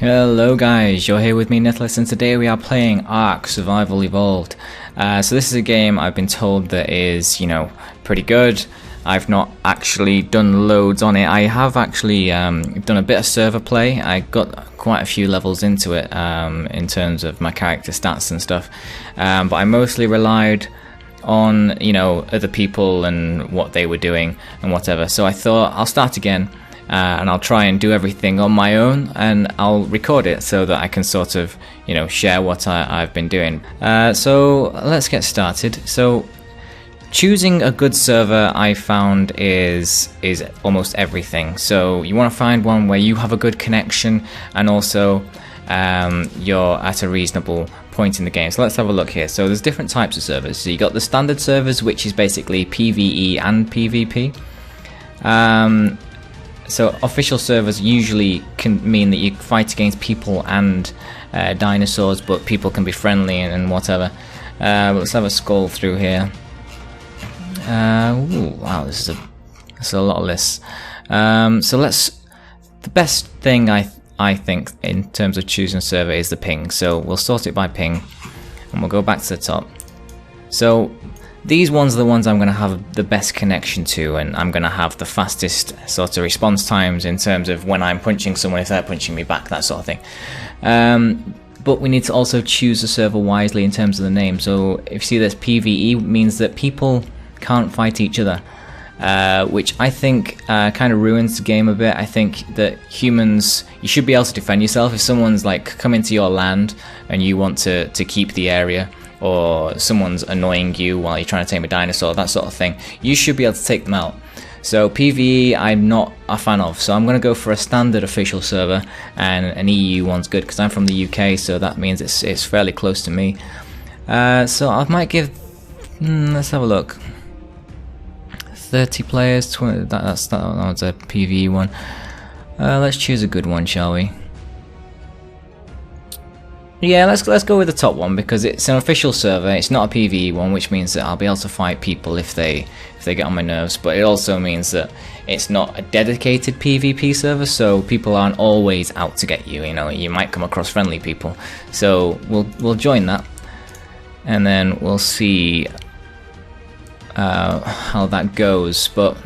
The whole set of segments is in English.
Hello guys, you're here with me Nicholas, and today we are playing ARK Survival Evolved. So this is a game I've been told that is, pretty good. I've not actually done loads on it. I have actually done a bit of server play. I got quite a few levels into it in terms of my character stats and stuff. But I mostly relied on, other people and what they were doing and whatever. So I thought I'll start again. And I'll try and do everything on my own, and I'll record it so that I can sort of, share what I've been doing. So let's get started. So choosing a good server, I found, is almost everything. So you want to find one where you have a good connection and also you're at a reasonable point in the game. So let's have a look here. So there's different types of servers. So you got the standard servers, which is basically PvE and PvP. So official servers usually can mean that you fight against people and dinosaurs, but people can be friendly and whatever. Let's have a scroll through here. Ooh, wow, this is a lot of lists. So the best thing I think in terms of choosing a server is the ping. So we'll sort it by ping, and we'll go back to the top. So these ones are the ones I'm going to have the best connection to, and I'm going to have the fastest sort of response times in terms of when I'm punching someone, if they're punching me back, that sort of thing. But we need to also choose the server wisely in terms of the name. So if you see this, PvE means that people can't fight each other, which I think kind of ruins the game a bit. I think that humans, you should be able to defend yourself. If someone's like come into your land and you want to keep the area, or someone's annoying you while you're trying to tame a dinosaur, that sort of thing, you should be able to take them out. So PvE I'm not a fan of, so I'm going to go for a standard official server, and an EU one's good because I'm from the UK, so that means it's fairly close to me. So I might give, let's have a look, 30 players, 20, that's a PvE one. Let's choose a good one, shall we? Yeah, let's go with the top one because it's an official server. It's not a PvE one, which means that I'll be able to fight people if they get on my nerves. But it also means that it's not a dedicated PvP server, so people aren't always out to get you. You might come across friendly people, so we'll join that, and then we'll see how that goes. But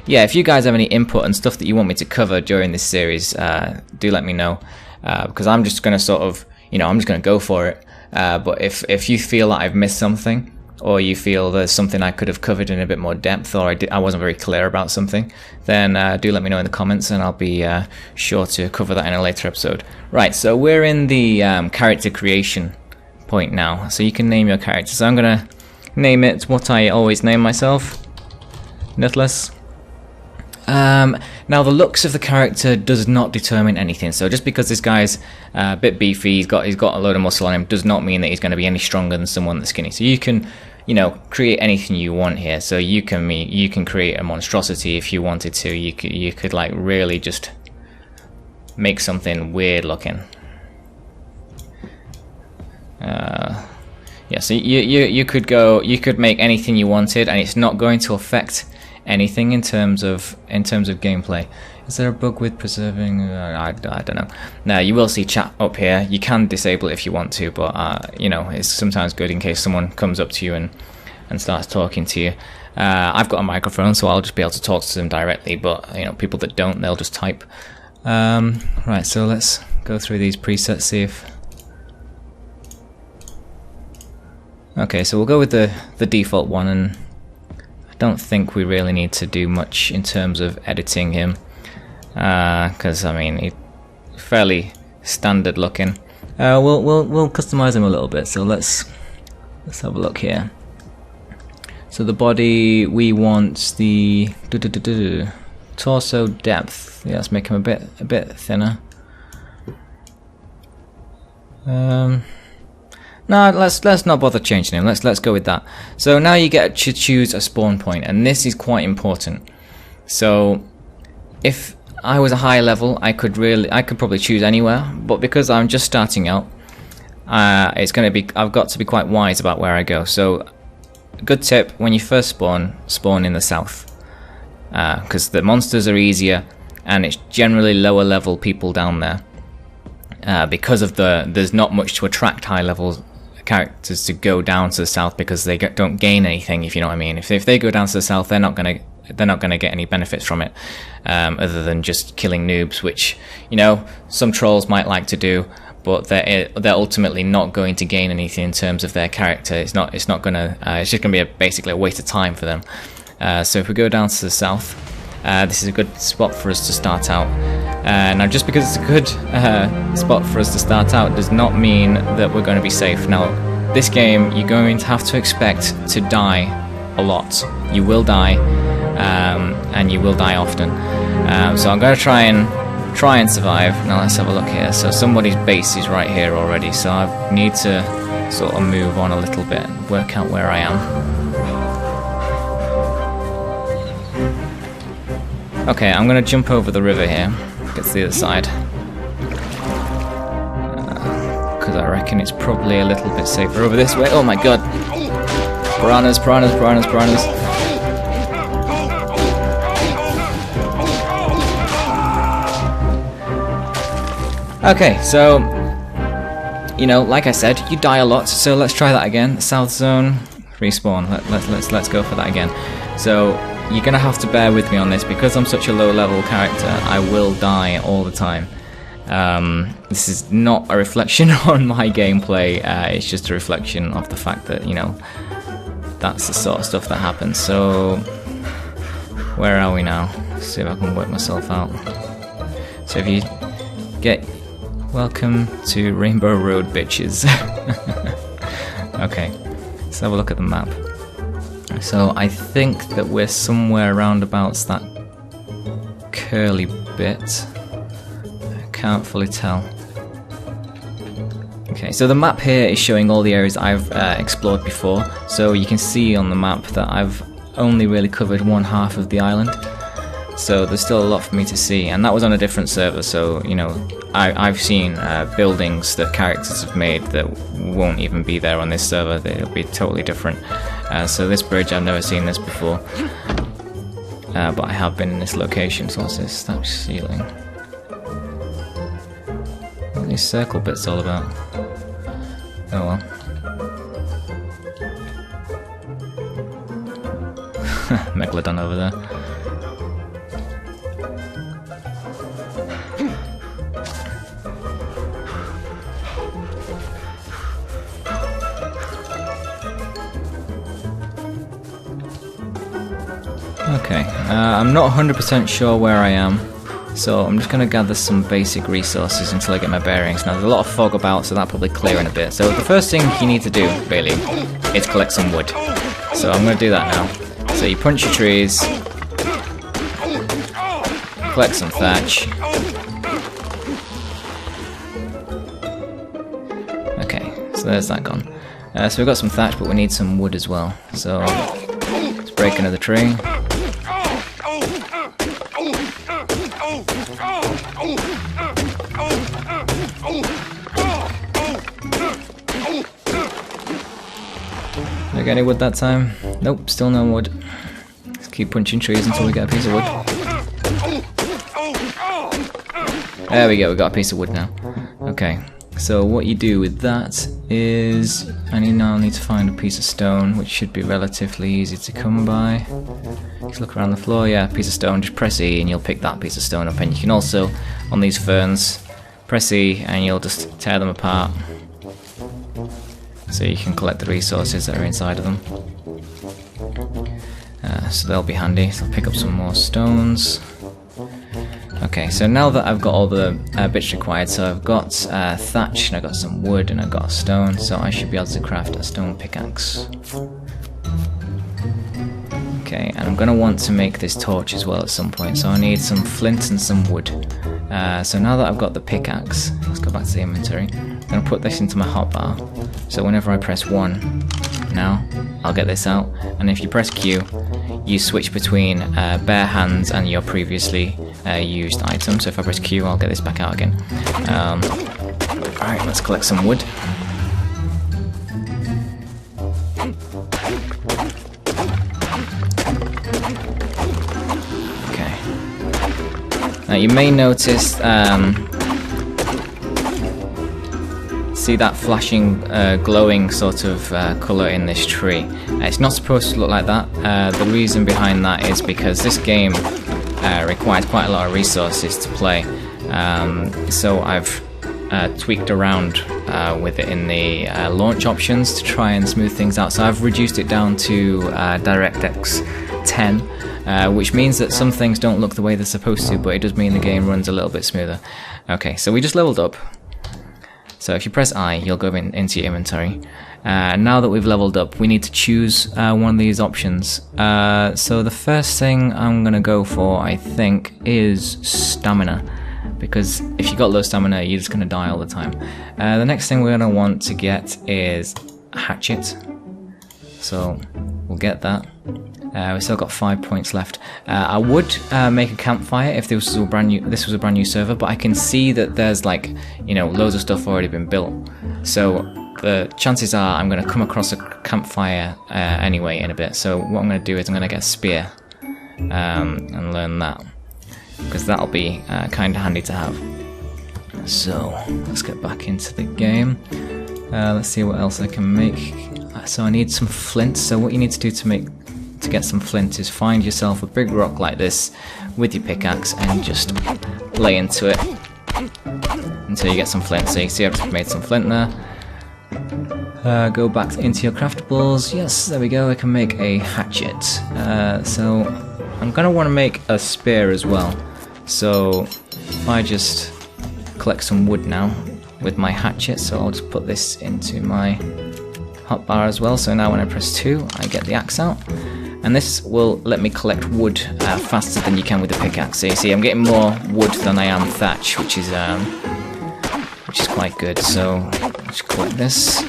yeah, if you guys have any input and stuff that you want me to cover during this series, do let me know, because I'm just going to sort of, I'm just going to go for it. But if you feel that I've missed something, or you feel there's something I could have covered in a bit more depth, or I wasn't very clear about something, then do let me know in the comments, and I'll be sure to cover that in a later episode. Right, so we're in the character creation point now. So you can name your character. So I'm going to name it what I always name myself, Nicholas. Now the looks of the character does not determine anything. So just because this guy's a bit beefy, he's got a load of muscle on him, does not mean that he's going to be any stronger than someone that's skinny. So you can, create anything you want here. So you can create a monstrosity if you wanted to. You could like really just make something weird looking. Yeah. So you could make anything you wanted, and it's not going to affect anything in terms of gameplay. Is there a bug with preserving? I don't know. Now you will see chat up here. You can disable it if you want to, but it's sometimes good in case someone comes up to you and starts talking to you. I've got a microphone, so I'll just be able to talk to them directly. But people that don't, they'll just type. Right. So let's go through these presets. See if. Okay. So we'll go with the default one, and don't think we really need to do much in terms of editing him, because I mean he's fairly standard looking. We'll customize him a little bit. So let's have a look here. So the body, we want the torso depth. Yeah, let's make him a bit thinner. No, let's not bother changing him. Let's go with that. So now you get to choose a spawn point, and this is quite important. So if I was a higher level, I could probably choose anywhere, but because I'm just starting out, I've got to be quite wise about where I go. So good tip: when you first spawn in the south, because the monsters are easier, and it's generally lower level people down there. because of there's not much to attract high level characters to go down to the south, because they don't gain anything, if you know what I mean. If they go down to the south, they're not gonna get any benefits from it, other than just killing noobs, which, you know, some trolls might like to do, but they're ultimately not going to gain anything in terms of their character. It's just gonna be basically a waste of time for them. So if we go down to the south, this is a good spot for us to start out. Now, just because it's a good spot for us to start out does not mean that we're going to be safe. Now, this game, you're going to have to expect to die a lot. You will die, and you will die often. So I'm going to try and survive. Now let's have a look here. So somebody's base is right here already, so I need to sort of move on a little bit and work out where I am. Okay, I'm going to jump over the river here, get to the other side, because I reckon it's probably a little bit safer over this way. Oh my god! Piranhas, piranhas, piranhas, piranhas. Okay, so, you know, like I said, you die a lot, so let's try that again. South zone, respawn. Let's go for that again. So, you're going to have to bear with me on this, because I'm such a low level character. I will die all the time. This is not a reflection on my gameplay, it's just a reflection of the fact that, you know, that's the sort of stuff that happens. So, where are we now? Let's see if I can work myself out. So if you get... Welcome to Rainbow Road, bitches. Okay, let's have a look at the map. So I think that we're somewhere around about that curly bit. I can't fully tell. Okay, so the map here is showing all the areas I've explored before. So you can see on the map that I've only really covered one half of the island. So there's still a lot for me to see, and that was on a different server, so, you know, I've seen buildings that characters have made that won't even be there on this server. They'll be totally different. So this bridge, I've never seen this before, but I have been in this location. So what's this? Thatch ceiling. What are these circle bits all about? Oh well. Megalodon over there. Okay, I'm not 100% sure where I am, so I'm just going to gather some basic resources until I get my bearings. Now, there's a lot of fog about, so that'll probably clear in a bit. So the first thing you need to do, really, is collect some wood. So I'm going to do that now. So you punch your trees, collect some thatch. Okay, so there's that gone. So we've got some thatch, but we need some wood as well. So let's break another tree. Did I get any wood that time? Nope, still no wood. Let's keep punching trees until we get a piece of wood. There we go, we got a piece of wood now. Okay, so what you do with that is... I now need to find a piece of stone, which should be relatively easy to come by. Just look around the floor, yeah, piece of stone, just press E and you'll pick that piece of stone up. And you can also, on these ferns, press E and you'll just tear them apart. So you can collect the resources that are inside of them. So they'll be handy. So I'll pick up some more stones. Okay, so now that I've got all the bits required, so I've got thatch, and I've got some wood, and I've got a stone, so I should be able to craft a stone pickaxe. Okay, and I'm going to want to make this torch as well at some point, so I need some flint and some wood. So now that I've got the pickaxe, let's go back to the inventory. I'm going to put this into my hotbar, so whenever I press 1 now, I'll get this out, and if you press Q, you switch between bare hands and your previously used item. So if I press Q, I'll get this back out again. Alright, let's collect some wood. Okay. Now you may notice See that flashing, glowing sort of colour in this tree. It's not supposed to look like that. The reason behind that is because this game requires quite a lot of resources to play. So I've tweaked around with it in the launch options to try and smooth things out. So I've reduced it down to DirectX 10, which means that some things don't look the way they're supposed to, but it does mean the game runs a little bit smoother. Okay, so we just leveled up. So if you press I, you'll go into your inventory. Now that we've leveled up, we need to choose one of these options. So the first thing I'm going to go for, I think, is stamina. Because if you've got low stamina, you're just going to die all the time. The next thing we're going to want to get is a hatchet. So we'll get that. We've still got 5 points left. I would make a campfire if this was a brand new server, but I can see that there's like, you know, loads of stuff already been built. So the chances are I'm going to come across a campfire anyway in a bit. So what I'm going to do is I'm going to get a spear and learn that, because that'll be kind of handy to have. So let's get back into the game. Let's see what else I can make. So I need some flint. So what you need to do to get some flint is find yourself a big rock like this with your pickaxe and just lay into it until you get some flint. So you see I've just made some flint there. Go back into your craftables. Yes, there we go. I can make a hatchet. So I'm going to want to make a spear as well. So if I just collect some wood now with my hatchet, so I'll just put this into my hotbar as well. So now when I press 2, I get the axe out. And this will let me collect wood faster than you can with the pickaxe. So you see I'm getting more wood than I am thatch, which is quite good. So let's collect this.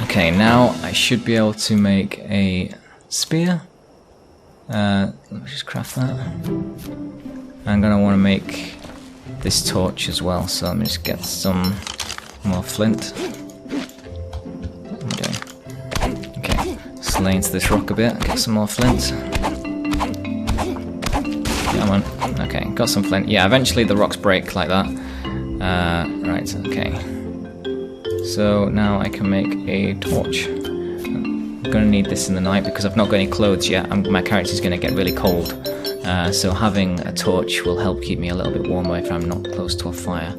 Okay, now I should be able to make a spear. Let me just craft that. I'm going to want to make this torch as well, so let me just get some more flint. What am I doing? Okay, just lay into this rock a bit, get some more flint. Come on. Okay, got some flint. Yeah, eventually the rocks break like that. Right, okay. So now I can make a torch. I'm going to need this in the night because I've not got any clothes yet. My character's going to get really cold. So having a torch will help keep me a little bit warmer if I'm not close to a fire.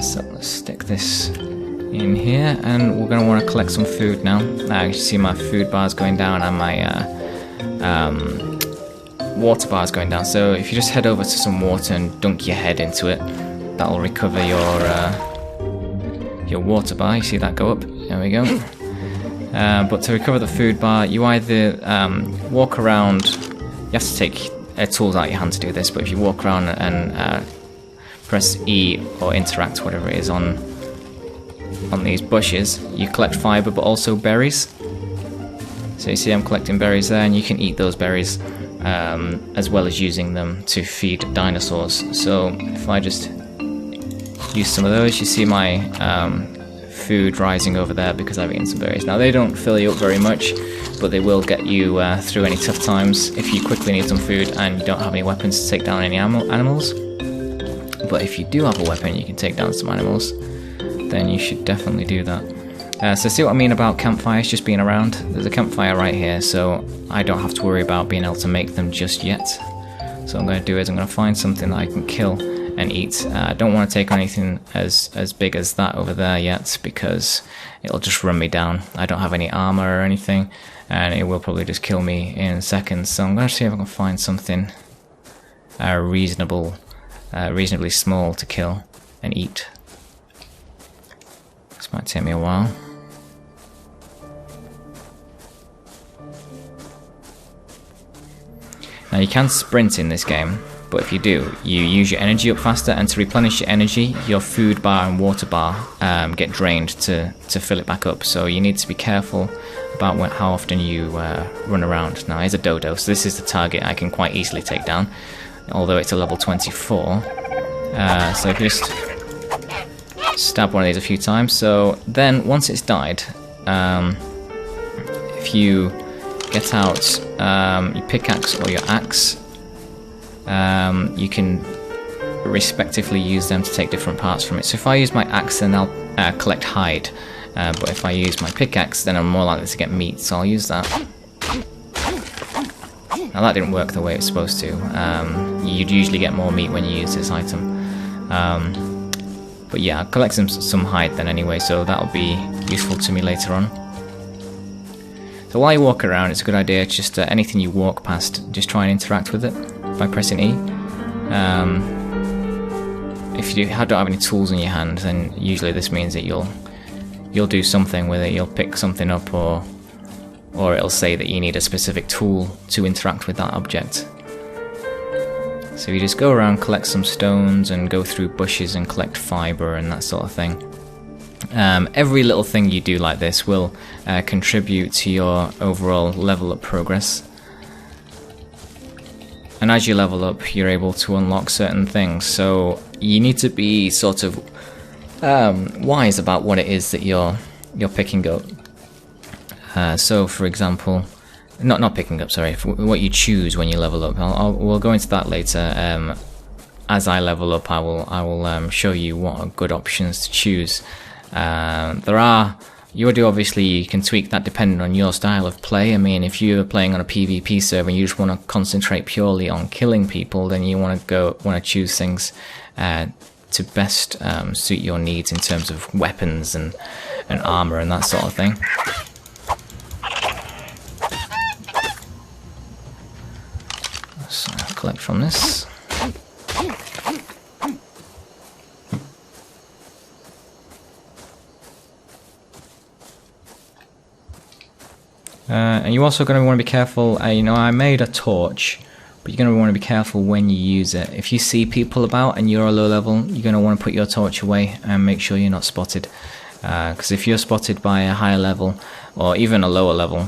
So let's stick this in here, and we're going to want to collect some food now. You can see my food bar's going down and my water bar's going down. So if you just head over to some water and dunk your head into it, that'll recover your water bar. You see that go up? There we go. But to recover the food bar, you either walk around. You have to take tools out of your hand to do this, but if you walk around and press E or interact, whatever it is, on these bushes, you collect fibre but also berries. So you see I'm collecting berries there, and you can eat those berries as well as using them to feed dinosaurs. So if I just use some of those, you see my food rising over there because I've eaten some berries. Now they don't fill you up very much, but they will get you through any tough times if you quickly need some food and you don't have any weapons to take down any animals. But if you do have a weapon you can take down some animals, then you should definitely do that. So see what I mean about campfires just being around? There's a campfire right here, so I don't have to worry about being able to make them just yet. So what I'm going to do is I'm going to find something that I can kill and eat. I don't want to take on anything as big as that over there yet, because it'll just run me down. I don't have any armor or anything, and it will probably just kill me in seconds. So I'm going to see if I can find something reasonably small to kill and eat. This might take me a while. Now you can sprint in this game, but if you do, you use your energy up faster, and to replenish your energy, your food bar and water bar get drained to fill it back up. So you need to be careful about how often you run around. Now here's a dodo, so this is the target I can quite easily take down, although it's a level 24. So if you just stab one of these a few times, so then once it's died, if you get out your pickaxe or your axe, you can respectively use them to take different parts from it. So if I use my axe, then I'll collect hide, but if I use my pickaxe, then I'm more likely to get meat, so I'll use that. Now that didn't work the way it's supposed to. You'd usually get more meat when you use this item. But yeah, I'll collect some hide then anyway, so that'll be useful to me later on. So while you walk around, it's a good idea just anything you walk past, just try and interact with it by pressing E. If you don't have any tools in your hand, then usually this means that you'll do something with it. You'll pick something up, or it'll say that you need a specific tool to interact with that object. So you just go around, collect some stones, and go through bushes and collect fibre and that sort of thing. Every little thing you do like this will contribute to your overall level up progress. And as you level up, you're able to unlock certain things. So you need to be sort of wise about what it is that you're picking up. So, for example, not picking up. Sorry, what you choose when you level up. We'll go into that later. As I level up, I will show you what are good options to choose. Obviously you can tweak that depending on your style of play. I mean, if you're playing on a PvP server and you just want to concentrate purely on killing people, then you want to choose things to best suit your needs in terms of weapons and armor and that sort of thing. Let's collect from this. And you're also going to want to be careful. I made a torch, but you're going to want to be careful when you use it. If you see people about and you're a low level, you're going to want to put your torch away and make sure you're not spotted. Because if you're spotted by a higher level or even a lower level,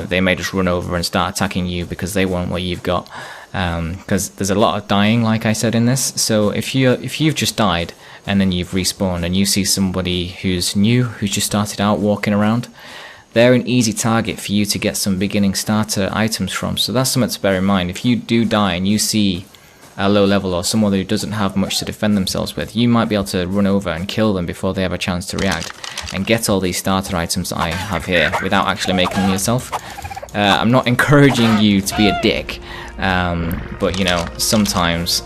they may just run over and start attacking you because they want what you've got. Because there's a lot of dying, like I said in this. So if you've just died and then you've respawned and you see somebody who's new, who's just started out walking around, they're an easy target for you to get some beginning starter items from. So that's something to bear in mind. If you do die and you see a low level or someone who doesn't have much to defend themselves with, you might be able to run over and kill them before they have a chance to react and get all these starter items that I have here without actually making them yourself. I'm not encouraging you to be a dick, but sometimes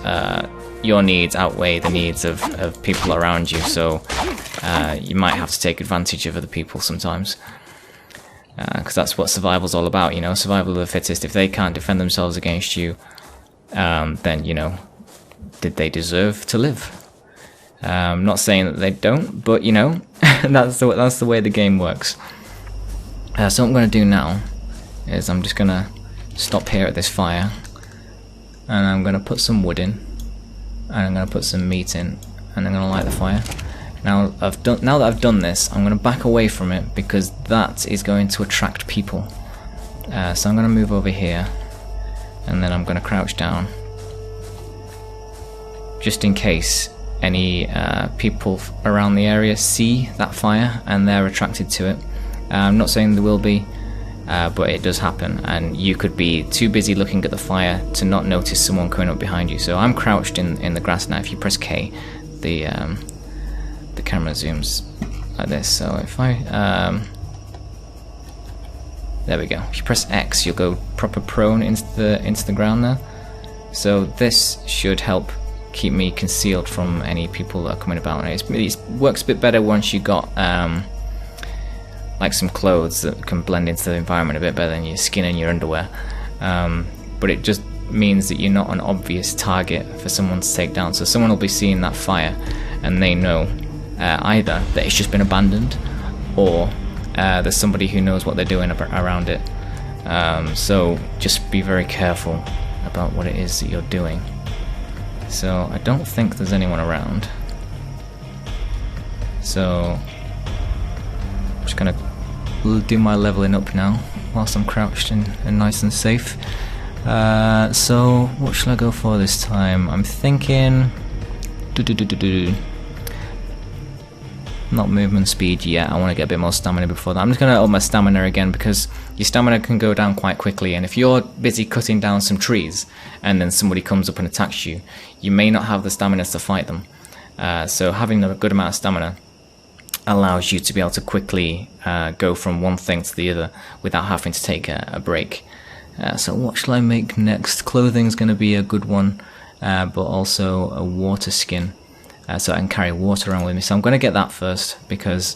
your needs outweigh the needs of people around you, so you might have to take advantage of other people sometimes. Because that's what survival's all about, survival of the fittest. If they can't defend themselves against you, then, did they deserve to live? I'm not saying that they don't, but, that's the way the game works. So what I'm going to do now is I'm just going to stop here at this fire, and I'm going to put some wood in, and I'm going to put some meat in, and I'm going to light the fire. Now that I've done this, I'm going to back away from it because that is going to attract people. So I'm going to move over here, and then I'm going to crouch down, just in case any people around the area see that fire and they're attracted to it. I'm not saying there will be, but it does happen, and you could be too busy looking at the fire to not notice someone coming up behind you. So I'm crouched in the grass now. If you press K, the camera zooms like this. So if I there we go. If you press X, you'll go proper prone into the ground there. So this should help keep me concealed from any people that are coming about. And it works a bit better once you got like some clothes that can blend into the environment a bit better than your skin and your underwear. But it just means that you're not an obvious target for someone to take down. So someone will be seeing that fire and they know either that it's just been abandoned, or there's somebody who knows what they're doing around it. So just be very careful about what it is that you're doing. So I don't think there's anyone around. So I'm just gonna do my leveling up now whilst I'm crouched and nice and safe. So what shall I go for this time? I'm thinking Not movement speed yet. I want to get a bit more stamina before that. I'm just going to up my stamina again because your stamina can go down quite quickly, and if you're busy cutting down some trees and then somebody comes up and attacks you, you may not have the stamina to fight them. So having a good amount of stamina allows you to be able to quickly go from one thing to the other without having to take a break. So what shall I make next? Clothing's going to be a good one, but also a water skin. So I can carry water around with me. So I'm going to get that first because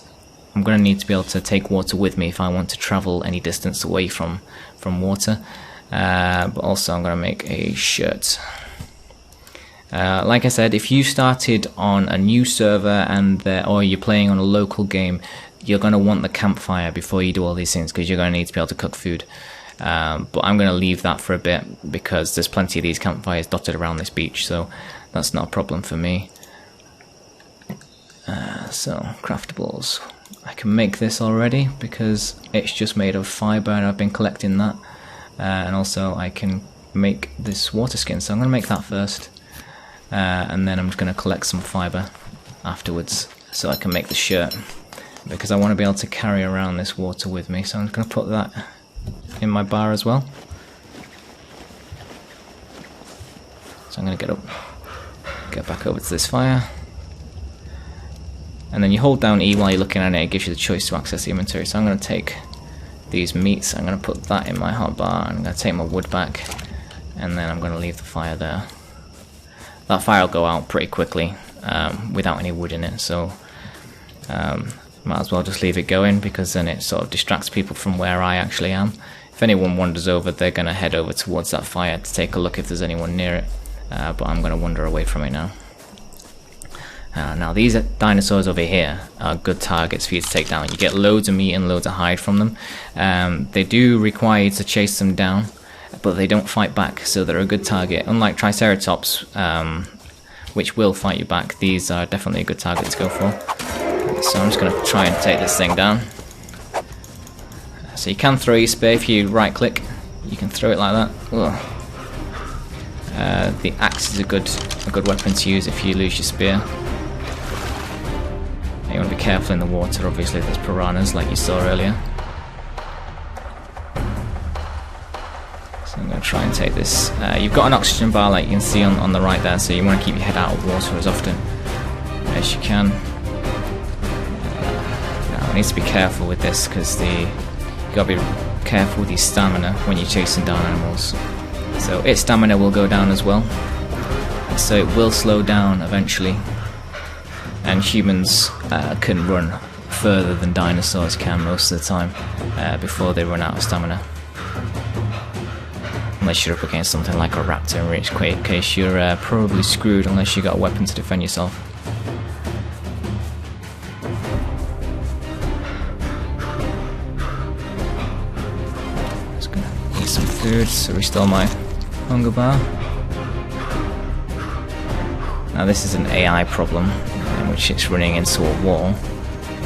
I'm going to need to be able to take water with me if I want to travel any distance away from water. But also I'm going to make a shirt. Like I said, if you started on a new server or you're playing on a local game, you're going to want the campfire before you do all these things because you're going to need to be able to cook food. But I'm going to leave that for a bit because there's plenty of these campfires dotted around this beach, so that's not a problem for me. So craftables, I can make this already because it's just made of fiber and I've been collecting that, and also I can make this water skin, so I'm going to make that first, and then I'm just going to collect some fiber afterwards so I can make the shirt because I want to be able to carry around this water with me. So I'm just going to put that in my bar as well. So I'm going to get back over to this fire. And then you hold down E while you're looking at it, it gives you the choice to access the inventory. So I'm going to take these meats, I'm going to put that in my hotbar, I'm going to take my wood back, and then I'm going to leave the fire there. That fire will go out pretty quickly without any wood in it, so might as well just leave it going because then it sort of distracts people from where I actually am. If anyone wanders over, they're going to head over towards that fire to take a look if there's anyone near it, but I'm going to wander away from it now. Now these dinosaurs over here are good targets for you to take down. You get loads of meat and loads of hide from them. They do require you to chase them down, but they don't fight back, so they're a good target. Unlike Triceratops, which will fight you back, these are definitely a good target to go for. So I'm just going to try and take this thing down. So you can throw your spear if you right click. You can throw it like that. The axe is a good weapon to use if you lose your spear. You want to be careful in the water, obviously there's piranhas like you saw earlier. So I'm going to try and take this. You've got an oxygen bar like you can see on the right there, so you want to keep your head out of water as often as you can. Now I need to be careful with this because you've got to be careful with your stamina when you're chasing down animals. So its stamina will go down as well, so it will slow down eventually. And humans can run further than dinosaurs can most of the time before they run out of stamina. Unless you're up against something like a raptor, in which case you're probably screwed unless you got a weapon to defend yourself. Just gonna eat some food to restore my hunger bar. Now this is an AI problem in which it's running into a wall,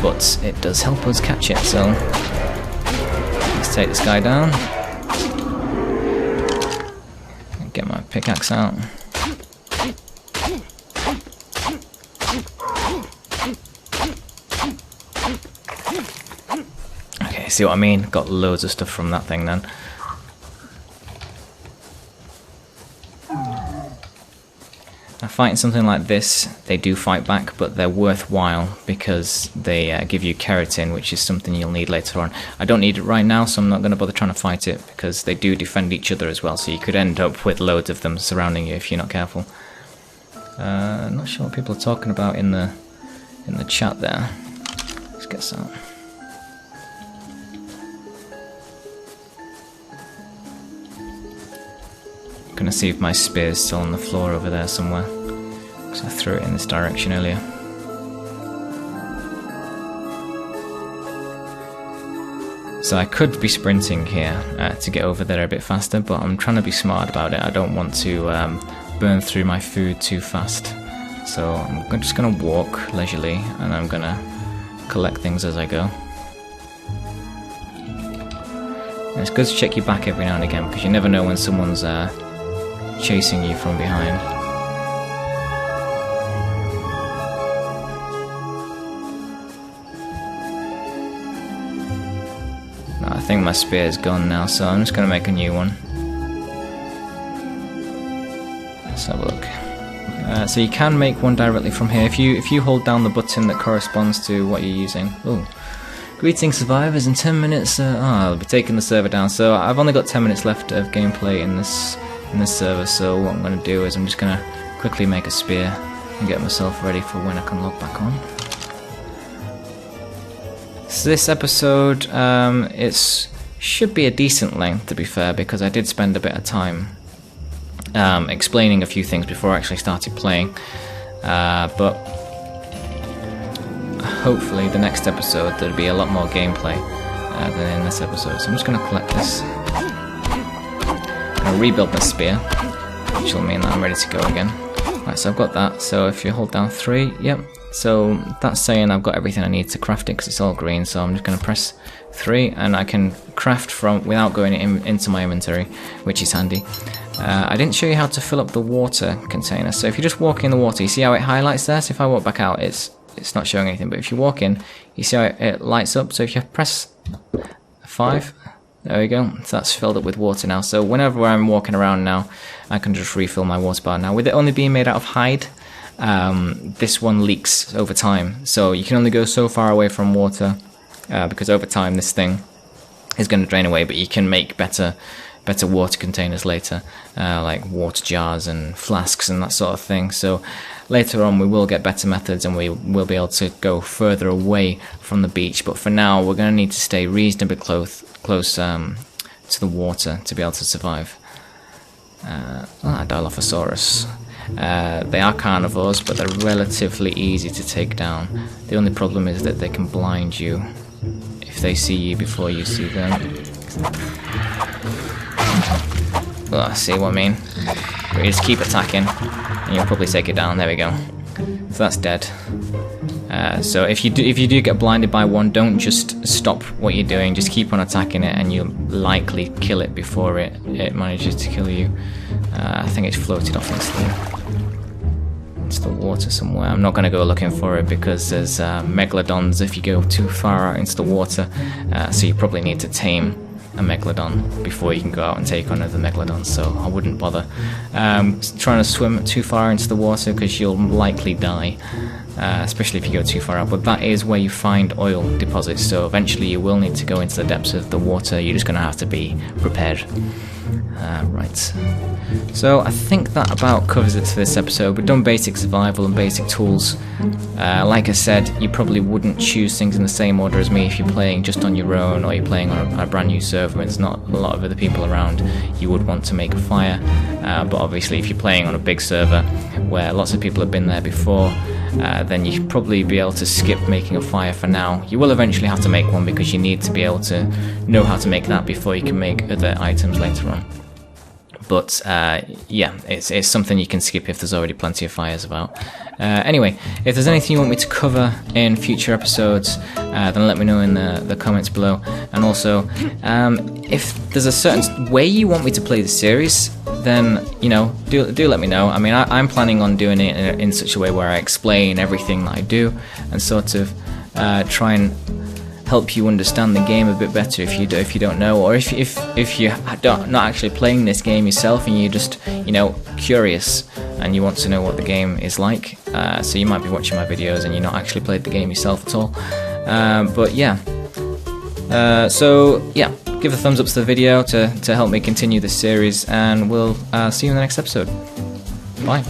but it does help us catch it, so let's take this guy down and get my pickaxe out. Okay, see what I mean? Got loads of stuff from that thing then. Now fighting something like this, they do fight back, but they're worthwhile because they give you keratin, which is something you'll need later on. I don't need it right now, so I'm not going to bother trying to fight it because they do defend each other as well, so you could end up with loads of them surrounding you if you're not careful. I'm not sure what people are talking about in the chat there. Let's get some. I'm gonna see if my spear's still on the floor over there somewhere, because I threw it in this direction earlier. So I could be sprinting here to get over there a bit faster, but I'm trying to be smart about it. I don't want to burn through my food too fast. So I'm just gonna walk leisurely, and I'm gonna collect things as I go. And it's good to check your back every now and again, because you never know when someone's chasing you from behind. I think my spear is gone now, so I'm just going to make a new one. Let's have a look. So you can make one directly from here if you hold down the button that corresponds to what you're using. Oh, greetings survivors! In 10 minutes, I'll be taking the server down. So I've only got 10 minutes left of gameplay in this server. So what I'm going to do is I'm just going to quickly make a spear and get myself ready for when I can log back on. So this episode, it should be a decent length, to be fair, because I did spend a bit of time explaining a few things before I actually started playing. But hopefully the next episode there'll be a lot more gameplay than in this episode. So I'm just going to collect this. I'm going to rebuild my spear, which will mean that I'm ready to go again. Right, so I've got that. So if you hold down 3, yep. So that's saying I've got everything I need to craft it because it's all green. So I'm just going to press 3 and I can craft from without going into my inventory, which is handy. I didn't show you how to fill up the water container. So if you just walk in the water, you see how it highlights there? So if I walk back out, it's not showing anything. But if you walk in, you see how it lights up. So if you press 5, there we go. So that's filled up with water now. So whenever I'm walking around now, I can just refill my water bar. Now with it only being made out of hide, this one leaks over time. So you can only go so far away from water because over time this thing is going to drain away. But you can make better water containers later, like water jars and flasks and that sort of thing. So later on we will get better methods and we will be able to go further away from the beach. But for now we're going to need to stay reasonably close to the water to be able to survive. Dilophosaurus. They are carnivores, but they're relatively easy to take down. The only problem is that they can blind you if they see you before you see them. Oh, see what I mean? But you just keep attacking and you'll probably take it down. There we go. So that's dead. So if you do get blinded by one, don't just stop what you're doing. Just keep on attacking it, and you'll likely kill it before it manages to kill you. I think it's floated off into the water somewhere. I'm not going to go looking for it because there's megalodons if you go too far out into the water. So you probably need to tame a megalodon before you can go out and take on other megalodons, so I wouldn't bother trying to swim too far into the water because you'll likely die, especially if you go too far out. But that is where you find oil deposits, so eventually you will need to go into the depths of the water. You're just going to have to be prepared. Right, so I think that about covers it for this episode. We've done basic survival and basic tools. Like I said, you probably wouldn't choose things in the same order as me if you're playing just on your own or you're playing on a brand new server and there's not a lot of other people around. You would want to make a fire, but obviously if you're playing on a big server where lots of people have been there before, then you'd probably be able to skip making a fire for now. You will eventually have to make one because you need to be able to know how to make that before you can make other items later on. But yeah, it's something you can skip if there's already plenty of fires about. Anyway, if there's anything you want me to cover in future episodes, then let me know in the comments below. And also, if there's a certain way you want me to play the series, then do let me know. I mean, I'm planning on doing it in such a way where I explain everything that I do and sort of try and help you understand the game a bit better if you don't know, or if you're not actually playing this game yourself and you're just curious and you want to know what the game is like. So you might be watching my videos and you're not actually played the game yourself at all. But yeah. So yeah, give a thumbs up to the video to help me continue this series, and we'll see you in the next episode. Bye.